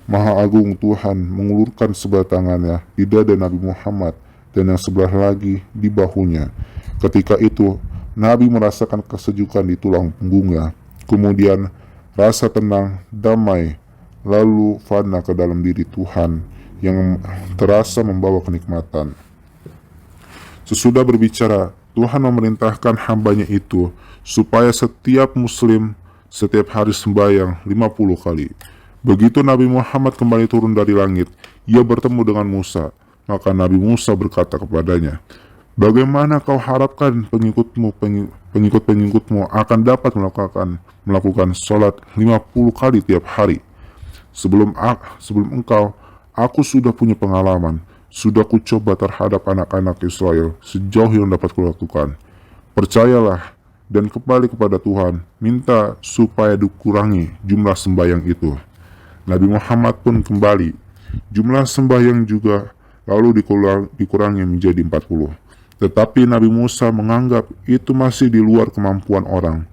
Maha Agung Tuhan mengulurkan sebelah tangannya di dada Nabi Muhammad dan yang sebelah lagi di bahunya. Ketika itu, Nabi merasakan kesejukan di tulang punggungnya. Kemudian, rasa tenang, damai, lalu fana ke dalam diri Tuhan yang terasa membawa kenikmatan. Sesudah berbicara, Tuhan memerintahkan hambanya itu supaya setiap muslim setiap hari sembahyang 50 kali. Begitu Nabi Muhammad kembali turun dari langit, ia bertemu dengan Musa. Maka Nabi Musa berkata kepadanya, "Bagaimana kau harapkan pengikut-pengikutmu akan dapat melakukan sholat 50 kali tiap hari? Sebelum engkau, aku sudah punya pengalaman. Sudah kucoba terhadap anak-anak Israel sejauh yang dapat kulakukan. Percayalah dan kembali kepada Tuhan, minta supaya dikurangi jumlah sembahyang itu." Nabi Muhammad pun kembali. Jumlah sembahyang juga lalu dikurangi menjadi 40. Tetapi Nabi Musa menganggap itu masih di luar kemampuan orang.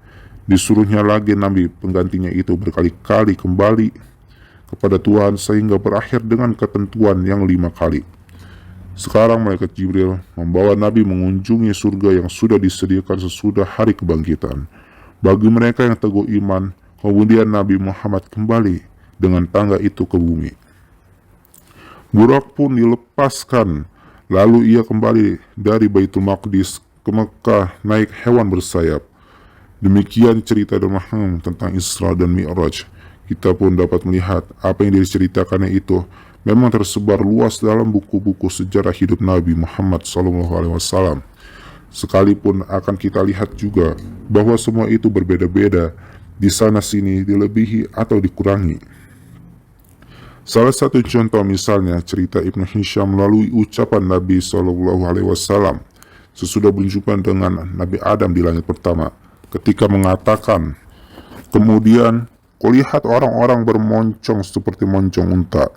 Disuruhnya lagi Nabi penggantinya itu berkali-kali kembali kepada Tuhan sehingga berakhir dengan ketentuan yang 5 kali. Sekarang malaikat Jibril membawa Nabi mengunjungi surga yang sudah disediakan sesudah hari kebangkitan. Bagi mereka yang teguh iman, kemudian Nabi Muhammad kembali dengan tangga itu ke bumi. Burak pun dilepaskan, lalu ia kembali dari Baitul Maqdis ke Mekah naik hewan bersayap. Demikian cerita Muhammad tentang Isra dan Mi'raj. Kita pun dapat melihat apa yang diceritakannya itu memang tersebar luas dalam buku-buku sejarah hidup Nabi Muhammad SAW. Sekalipun akan kita lihat juga bahwa semua itu berbeda-beda, di sana sini dilebihi atau dikurangi. Salah satu contoh misalnya cerita Ibnu Hisham melalui ucapan Nabi SAW sesudah berjumpa dengan Nabi Adam di langit pertama, ketika mengatakan, "Kemudian kulihat orang-orang bermoncong seperti moncong unta.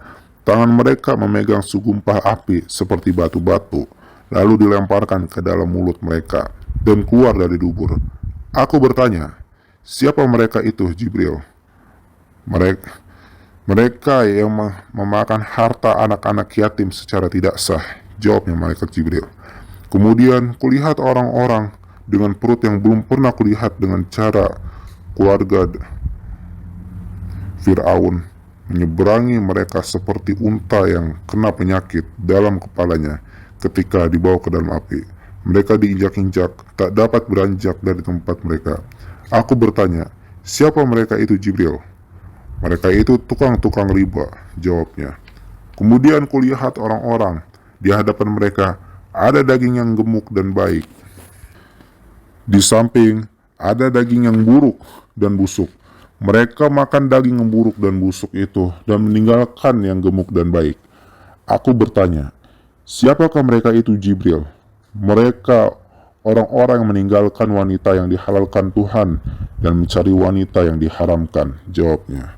Tangan mereka memegang segumpal api seperti batu-batu, lalu dilemparkan ke dalam mulut mereka dan keluar dari dubur. Aku bertanya, siapa mereka itu, Jibril? Mereka yang memakan harta anak-anak yatim secara tidak sah, jawabnya malaikat Jibril. Kemudian kulihat orang-orang dengan perut yang belum pernah kulihat dengan cara keluarga Fir'aun menyeberangi mereka seperti unta yang kena penyakit dalam kepalanya ketika dibawa ke dalam api. Mereka diinjak-injak, tak dapat beranjak dari tempat mereka. Aku bertanya, siapa mereka itu, Jibril? Mereka itu tukang-tukang riba, jawabnya. Kemudian kulihat orang-orang, di hadapan mereka ada daging yang gemuk dan baik. Di samping ada daging yang buruk dan busuk. Mereka makan daging yang buruk dan busuk itu dan meninggalkan yang gemuk dan baik. Aku bertanya, siapakah mereka itu, Jibril? Mereka orang-orang yang meninggalkan wanita yang dihalalkan Tuhan dan mencari wanita yang diharamkan, jawabnya.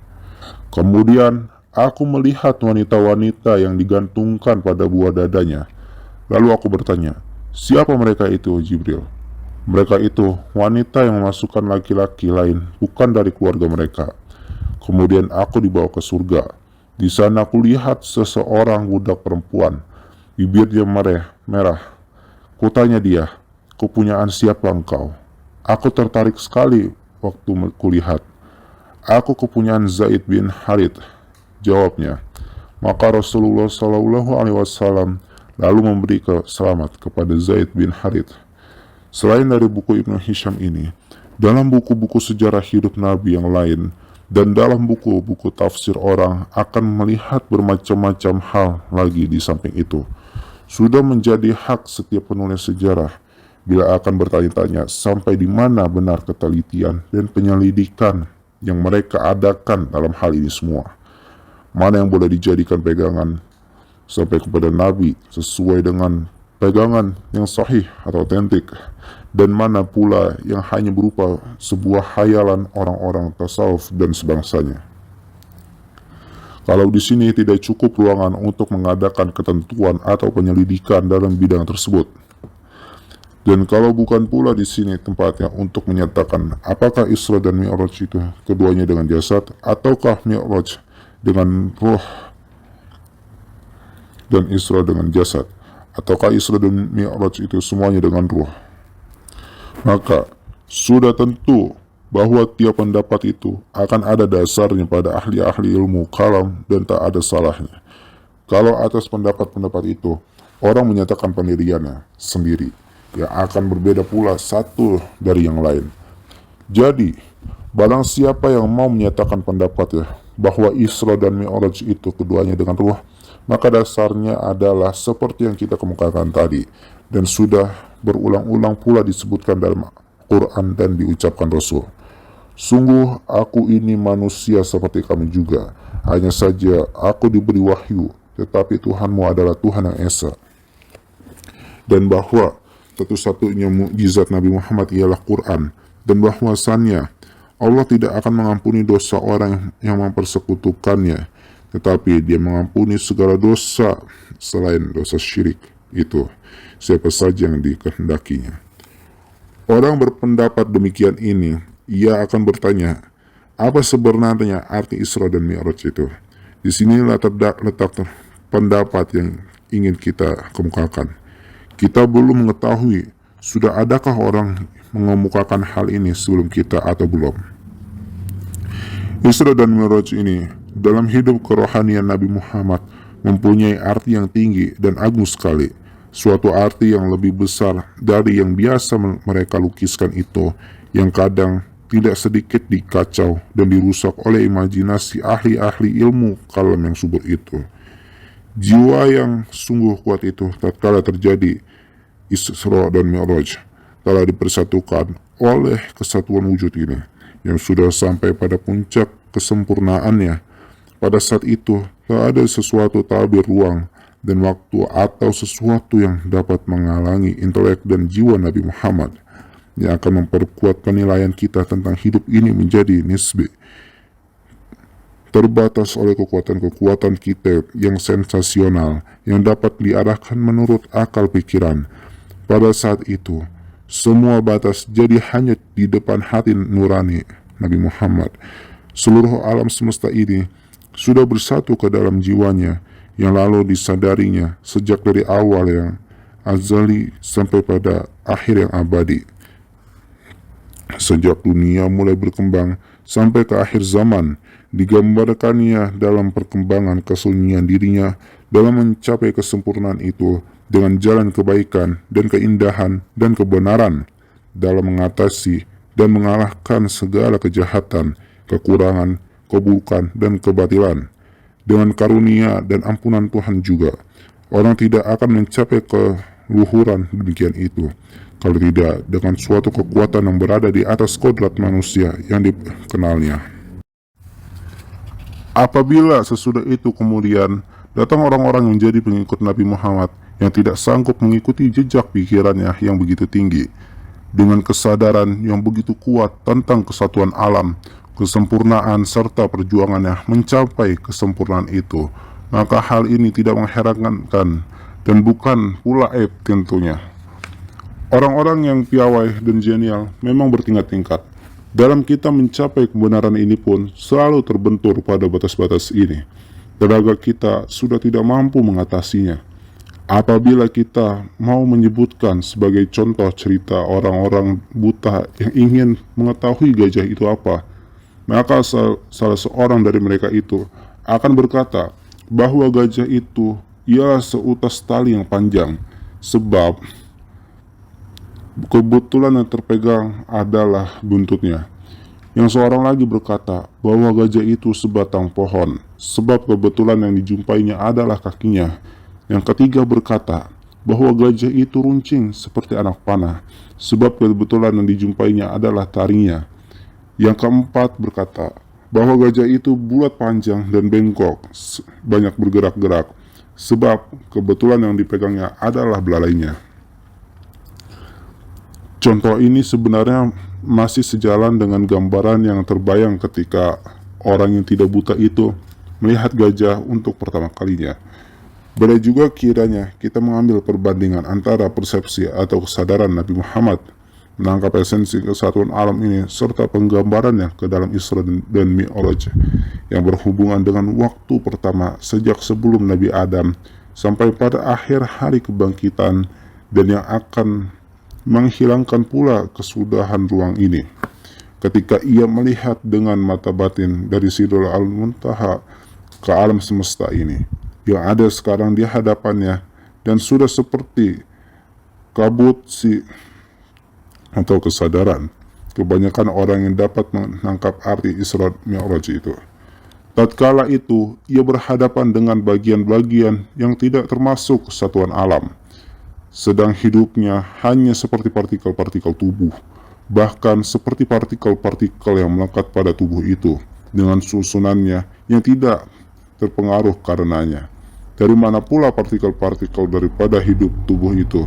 Kemudian aku melihat wanita-wanita yang digantungkan pada buah dadanya. Lalu aku bertanya, siapa mereka itu, Jibril? Mereka itu wanita yang memasukkan laki-laki lain bukan dari keluarga mereka. Kemudian aku dibawa ke surga. Di sana aku lihat seseorang budak perempuan, bibirnya merah. Kutanya dia, kepunyaan siapa engkau? Aku tertarik sekali waktu kulihat. Aku kepunyaan Zaid bin Harith, jawabnya. Maka Rasulullah SAW lalu memberi selamat kepada Zaid bin Harith. Selain dari buku Ibnu Hisham ini, dalam buku-buku sejarah hidup Nabi yang lain, dan dalam buku-buku tafsir orang akan melihat bermacam-macam hal lagi di samping itu. Sudah menjadi hak setiap penulis sejarah bila akan bertanya-tanya sampai di mana benar ketelitian dan penyelidikan yang mereka adakan dalam hal ini semua. Mana yang boleh dijadikan pegangan sampai kepada Nabi sesuai dengan pegangan yang sahih atau otentik, dan mana pula yang hanya berupa sebuah hayalan orang-orang tasawuf dan sebangsanya. Kalau di sini tidak cukup ruangan untuk mengadakan ketentuan atau penyelidikan dalam bidang tersebut, dan kalau bukan pula di sini tempatnya untuk menyatakan apakah Isra dan Mi'raj itu keduanya dengan jasad, ataukah Mi'raj dengan roh dan Isra dengan jasad, ataukah Isra dan Mi'raj itu semuanya dengan roh, maka sudah tentu bahwa tiap pendapat itu akan ada dasarnya pada ahli-ahli ilmu kalam dan tak ada salahnya kalau atas pendapat-pendapat itu orang menyatakan pendiriannya sendiri yang akan berbeda pula satu dari yang lain. Jadi, barang siapa yang mau menyatakan pendapatnya bahwa Isra dan Mi'raj itu keduanya dengan ruh, maka dasarnya adalah seperti yang kita kemukakan tadi, dan sudah berulang-ulang pula disebutkan dalam Quran dan diucapkan Rasul. Sungguh aku ini manusia seperti kamu juga, hanya saja aku diberi wahyu, tetapi Tuhanmu adalah Tuhan yang Esa. Dan bahwa satu-satunya mukjizat Nabi Muhammad ialah Quran, dan bahwasannya Allah tidak akan mengampuni dosa orang yang mempersekutukannya, tetapi Dia mengampuni segala dosa selain dosa syirik itu, siapa saja yang dikehendakinya. Orang berpendapat demikian ini, ia akan bertanya, apa sebenarnya arti Isra dan Mi'raj itu? Di sinilah letak pendapat yang ingin kita kemukakan. Kita belum mengetahui sudah adakah orang mengemukakan hal ini sebelum kita atau belum. Isra dan Mi'raj ini dalam hidup kerohanian Nabi Muhammad mempunyai arti yang tinggi dan agung sekali, suatu arti yang lebih besar dari yang biasa mereka lukiskan itu, yang kadang tidak sedikit dikacau dan dirusak oleh imajinasi ahli-ahli ilmu kalam yang subur itu. Jiwa yang sungguh kuat itu tatkala terjadi Isra dan Mi'raj telah dipersatukan oleh kesatuan wujud ini yang sudah sampai pada puncak kesempurnaannya. Pada saat itu tak ada sesuatu tabir ruang dan waktu atau sesuatu yang dapat menghalangi intelek dan jiwa Nabi Muhammad, yang akan memperkuat penilaian kita tentang hidup ini menjadi nisbi, terbatas oleh kekuatan-kekuatan kita yang sensasional yang dapat diarahkan menurut akal pikiran. Pada saat itu, semua batas jadi hanya di depan hati nurani Nabi Muhammad. Seluruh alam semesta ini sudah bersatu ke dalam jiwanya, yang lalu disadarinya sejak dari awal yang azali sampai pada akhir yang abadi. Sejak dunia mulai berkembang sampai ke akhir zaman, digambarkannya dalam perkembangan kesunyian dirinya dalam mencapai kesempurnaan itu dengan jalan kebaikan dan keindahan dan kebenaran, dalam mengatasi dan mengalahkan segala kejahatan, kekurangan, keburukan, dan kebatilan. Dengan karunia dan ampunan Tuhan juga, orang tidak akan mencapai keluhuran demikian itu, kalau tidak dengan suatu kekuatan yang berada di atas kodrat manusia yang dikenalnya. Apabila sesudah itu kemudian datang orang-orang yang menjadi pengikut Nabi Muhammad yang tidak sanggup mengikuti jejak pikirannya yang begitu tinggi, dengan kesadaran yang begitu kuat tentang kesatuan alam, kesempurnaan serta perjuangannya mencapai kesempurnaan itu, maka hal ini tidak mengherankan dan bukan pula aib tentunya. Orang-orang yang piawai dan genial memang bertingkat-tingkat. Dalam kita mencapai kebenaran ini pun selalu terbentur pada batas-batas ini. Tenaga kita sudah tidak mampu mengatasinya. Apabila kita mau menyebutkan sebagai contoh cerita orang-orang buta yang ingin mengetahui gajah itu apa, maka salah seorang dari mereka itu akan berkata bahwa gajah itu ialah seutas tali yang panjang, sebab kebetulan yang terpegang adalah buntutnya. Yang seorang lagi berkata bahwa gajah itu sebatang pohon, sebab kebetulan yang dijumpainya adalah kakinya. Yang ketiga berkata bahwa gajah itu runcing seperti anak panah, sebab kebetulan yang dijumpainya adalah taringnya. Yang keempat berkata bahwa gajah itu bulat panjang dan bengkok, banyak bergerak-gerak, sebab kebetulan yang dipegangnya adalah belalainya. Contoh ini sebenarnya masih sejalan dengan gambaran yang terbayang ketika orang yang tidak buta itu melihat gajah untuk pertama kalinya. Boleh juga kiranya kita mengambil perbandingan antara persepsi atau kesadaran Nabi Muhammad menangkap esensi kesatuan alam ini serta penggambarannya ke dalam Isra dan Mi'raj yang berhubungan dengan waktu pertama sejak sebelum Nabi Adam sampai pada akhir hari kebangkitan, dan yang akan menghilangkan pula kesudahan ruang ini ketika ia melihat dengan mata batin dari Sidrul Al-Muntaha ke alam semesta ini yang ada sekarang di hadapannya, dan sudah seperti kabut atau kesadaran kebanyakan orang yang dapat menangkap arti Isra Mi'raj itu. Tatkala itu ia berhadapan dengan bagian-bagian yang tidak termasuk kesatuan alam, sedang hidupnya hanya seperti partikel-partikel tubuh, bahkan seperti partikel-partikel yang melekat pada tubuh itu dengan susunannya yang tidak terpengaruh karenanya. Dari mana pula partikel-partikel daripada hidup tubuh itu?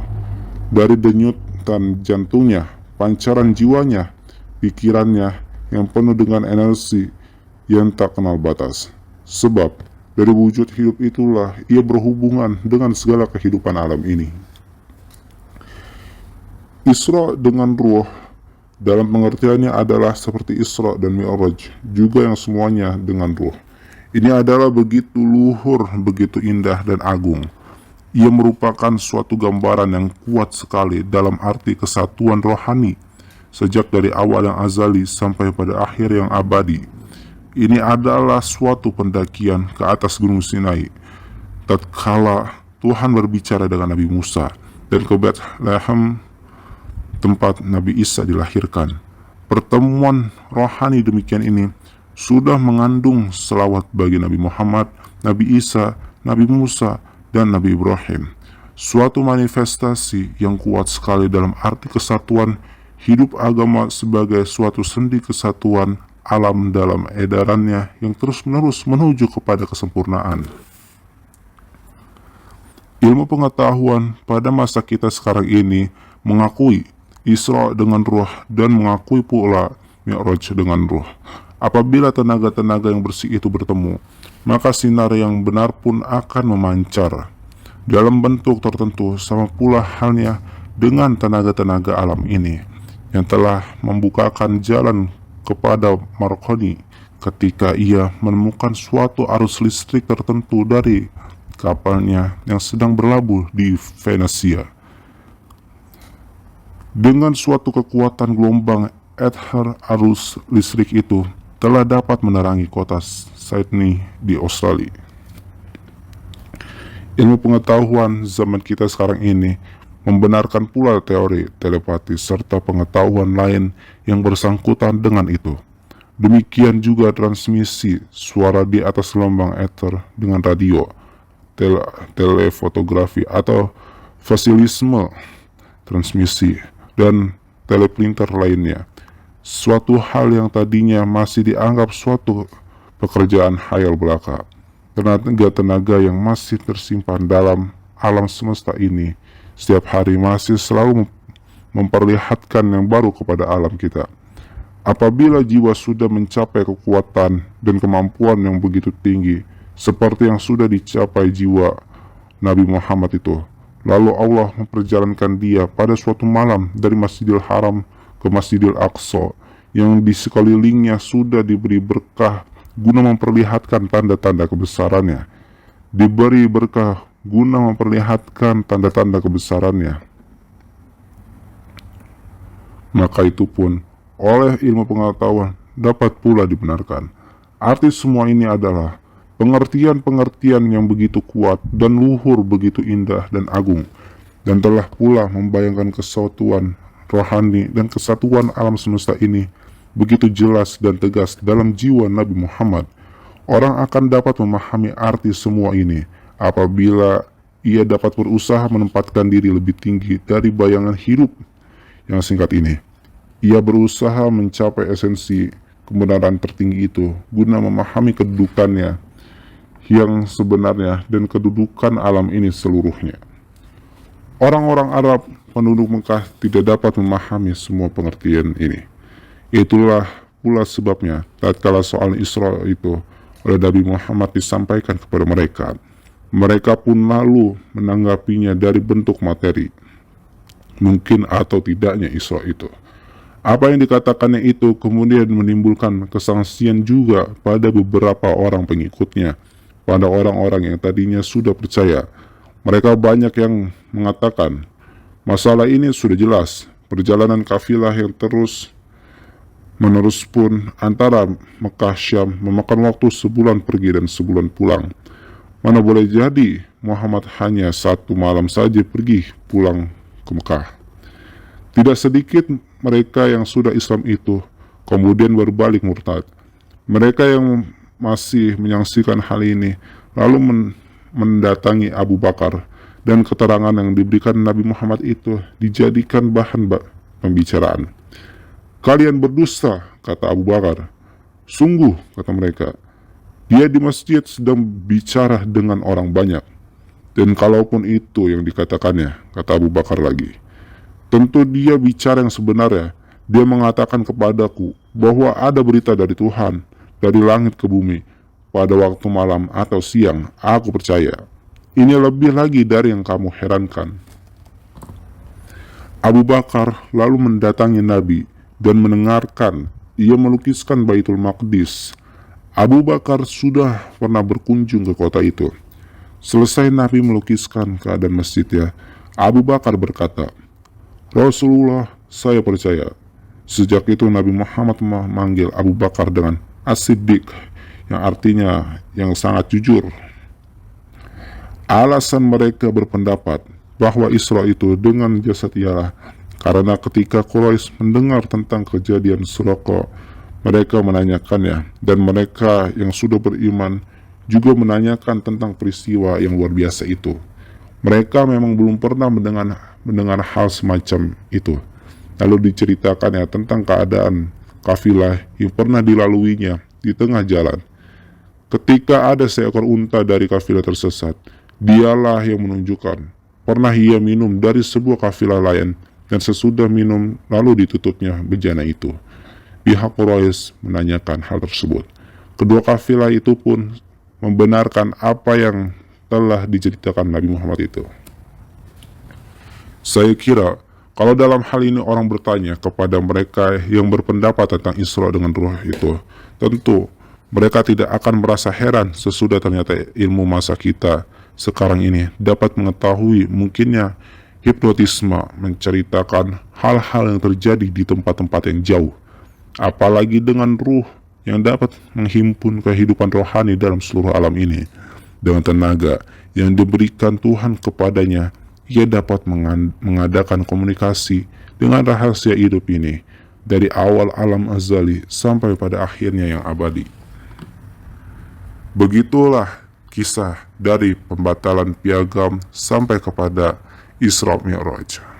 Dari denyutan jantungnya, pancaran jiwanya, pikirannya yang penuh dengan energi yang tak kenal batas. Sebab dari wujud hidup itulah ia berhubungan dengan segala kehidupan alam ini. Isra dengan ruh dalam pengertiannya adalah seperti Isra dan Mi'raj, juga yang semuanya dengan ruh. Ini adalah begitu luhur, begitu indah dan agung. Ia merupakan suatu gambaran yang kuat sekali dalam arti kesatuan rohani, sejak dari awal yang azali sampai pada akhir yang abadi. Ini adalah suatu pendakian ke atas Gunung Sinai, tatkala Tuhan berbicara dengan Nabi Musa, dan ke Bethlehem, tempat Nabi Isa dilahirkan. Pertemuan rohani demikian ini sudah mengandung selawat bagi Nabi Muhammad, Nabi Isa, Nabi Musa, dan Nabi Ibrahim. Suatu manifestasi yang kuat sekali dalam arti kesatuan hidup agama sebagai suatu sendi kesatuan alam dalam edarannya yang terus-menerus menuju kepada kesempurnaan. Ilmu pengetahuan pada masa kita sekarang ini mengakui Isra dengan ruh dan mengakui pula Mi'raj dengan ruh. Apabila tenaga-tenaga yang bersih itu bertemu, maka sinar yang benar pun akan memancar dalam bentuk tertentu, sama pula halnya dengan tenaga-tenaga alam ini yang telah membukakan jalan kepada Marconi ketika ia menemukan suatu arus listrik tertentu dari kapalnya yang sedang berlabuh di Venesia. Dengan suatu kekuatan gelombang ether, arus listrik itu telah dapat menerangi kota Sydney di Australia. Ilmu pengetahuan zaman kita sekarang ini membenarkan pula teori telepati serta pengetahuan lain yang bersangkutan dengan itu. Demikian juga transmisi suara di atas gelombang ether dengan radio, telefotografi atau fasilisme transmisi, dan teleprinter lainnya. Suatu hal yang tadinya masih dianggap suatu pekerjaan hayal belaka. Tenaga-tenaga yang masih tersimpan dalam alam semesta ini setiap hari masih selalu memperlihatkan yang baru kepada alam kita. Apabila jiwa sudah mencapai kekuatan dan kemampuan yang begitu tinggi seperti yang sudah dicapai jiwa Nabi Muhammad itu, lalu Allah memperjalankan dia pada suatu malam dari Masjidil Haram ke Masjidil Aqsa yang di sekelilingnya sudah diberi berkah guna memperlihatkan tanda-tanda kebesarannya. Diberi berkah guna memperlihatkan tanda-tanda kebesarannya. Maka itu pun oleh ilmu pengetahuan dapat pula dibenarkan. Arti semua ini adalah pengertian-pengertian yang begitu kuat dan luhur, begitu indah dan agung, dan telah pula membayangkan kesatuan rohani dan kesatuan alam semesta ini begitu jelas dan tegas dalam jiwa Nabi Muhammad. Orang akan dapat memahami arti semua ini apabila ia dapat berusaha menempatkan diri lebih tinggi dari bayangan hidup yang singkat ini. Ia berusaha mencapai esensi kebenaran tertinggi itu guna memahami kedudukannya yang sebenarnya dan kedudukan alam ini seluruhnya. Orang-orang Arab penduduk Mekah tidak dapat memahami semua pengertian ini. Itulah pula sebabnya tatkala soal Isra itu oleh Nabi Muhammad disampaikan kepada mereka, mereka pun lalu menanggapinya dari bentuk materi, mungkin atau tidaknya Isra itu. Apa yang dikatakannya itu kemudian menimbulkan kesangsian juga pada beberapa orang pengikutnya, pada orang-orang yang tadinya sudah percaya. Mereka banyak yang mengatakan, masalah ini sudah jelas, perjalanan kafilah yang terus menerus pun antara Mekah Syam memakan waktu sebulan pergi dan sebulan pulang. Mana boleh jadi Muhammad hanya 1 malam saja pergi pulang ke Mekah. Tidak sedikit mereka yang sudah Islam itu kemudian berbalik murtad. Mereka yang masih menyaksikan hal ini lalu mendatangi Abu Bakar, dan keterangan yang diberikan Nabi Muhammad itu dijadikan bahan pembicaraan. Kalian berdusta, kata Abu Bakar. Sungguh, kata mereka, dia di masjid sedang bicara dengan orang banyak. Dan kalaupun itu yang dikatakannya, kata Abu Bakar lagi, tentu dia bicara yang sebenarnya. Dia mengatakan kepadaku bahwa ada berita dari Tuhan, dari langit ke bumi, pada waktu malam atau siang. Aku percaya. Ini lebih lagi dari yang kamu herankan. Abu Bakar lalu mendatangi Nabi dan mendengarkan ia melukiskan Baitul Maqdis. Abu Bakar sudah pernah berkunjung ke kota itu. Selesai Nabi melukiskan keadaan masjidnya, Abu Bakar berkata, Rasulullah, saya percaya. Sejak itu Nabi Muhammad memanggil Abu Bakar dengan As-Siddiq, yang artinya yang sangat jujur. Alasan mereka berpendapat bahwa Isra itu dengan jasad ialah karena ketika Quraisy mendengar tentang kejadian Suraqa, mereka menanyakannya, dan mereka yang sudah beriman juga menanyakan tentang peristiwa yang luar biasa itu. Mereka memang belum pernah mendengar hal semacam itu. Lalu diceritakannya tentang keadaan kafilah yang pernah dilaluinya di tengah jalan. Ketika ada seekor unta dari kafilah tersesat, dialah yang menunjukkan pernah ia minum dari sebuah kafilah lain, dan sesudah minum lalu ditutupnya bejana itu. Pihak Quraisy menanyakan hal tersebut. Kedua kafilah itu pun membenarkan apa yang telah diceritakan Nabi Muhammad itu. Saya kira kalau dalam hal ini orang bertanya kepada mereka yang berpendapat tentang Isra dengan ruh itu, tentu mereka tidak akan merasa heran sesudah ternyata ilmu masa kita sekarang ini dapat mengetahui mungkinnya hipnotisme menceritakan hal-hal yang terjadi di tempat-tempat yang jauh, apalagi dengan ruh yang dapat menghimpun kehidupan rohani dalam seluruh alam ini. Dengan tenaga yang diberikan Tuhan kepadanya, ia dapat mengadakan komunikasi dengan rahasia hidup ini dari awal alam azali sampai pada akhirnya yang abadi. Begitulah kisah dari pembatalan piagam sampai kepada Isra Mi'raj.